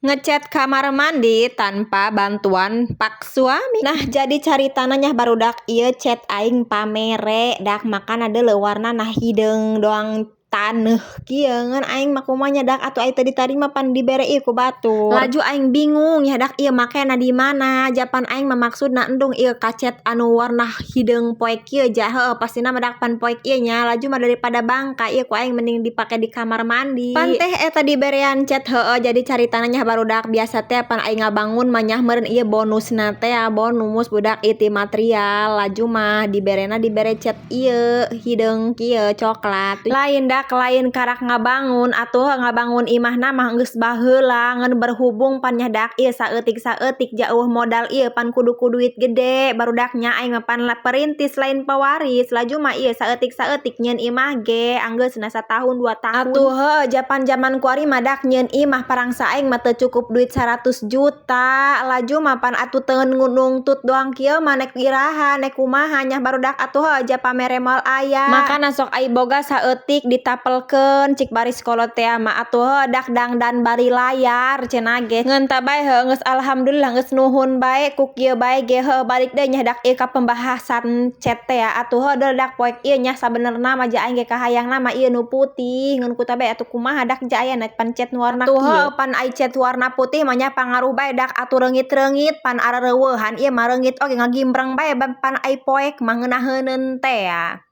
Ngecat kamar mandi tanpa bantuan pak suami. Nah, jadi caritananya barudak ieu chat aing pamere dak makan ada warna nah hideung doang taneuh kieu ngan aing mah kumaha nya dak atuh ai tadi mah pan dibere ieu ku batur. Laju aing bingung ya dak ieu makena di mana japan aing mah maksudna endung ieu kacet anu warna hideung poek kieu ja heuh pastina mah dak pan poek ieu nya laju mah daripada bangka ieu ku aing mending dipake di kamar mandi. Pan teh eta diberean chat heuh jadi caritananya barudak biasa teh pan aing ngabangun mah nyah meureun ieu bonusna teh bonus budak ieu ti material laju mah dibere chat ieu hideung kieu coklat lain dak lain karak ngabangun atuh ngabangun imahna mah geus baheula ngan berhubung pan nya dak ieu saeutik jauh modal ieu pan kudu duit gede barudaknya aing mah pan perintis lain pewaris laju mah ieu saeutik nyieun imah ge anggeusna satahun 2 tahun atuh heuh japan zaman kuari mah dak nyieun imah parangsa aing mah teu cukup duit 100 juta laju mah pan atuh teu nungtut doang kieu mah nek iraha nek kumaha nya barudak atuh heuh aja pamere moal aya makana sok ai boga saeutik ditapelkeun cik bari sekolot teh mah atuh heuh dak dangdan bari layar cenah ge ngeun tah bae heuh geus alhamdulillah geus nuhun bae ku kieu bae ge heuh balik deui nya dak ieu ka pembahasan chat teh atuh heuh deul dak poek ieu nya sabenerna mah ja aing ge kahayangna mah ieu nu putih ngeun ku tah bae atuh kumaha dak ja aya pan chat nu warna kieu heuh pan ai chat warna putih mah nya pangaruh bae dak atuh reungit-reungit pan arereuweuhan ieu mah reungit oge ngagimbreng bae pan ai poek mah ngeunaheunun teh ya.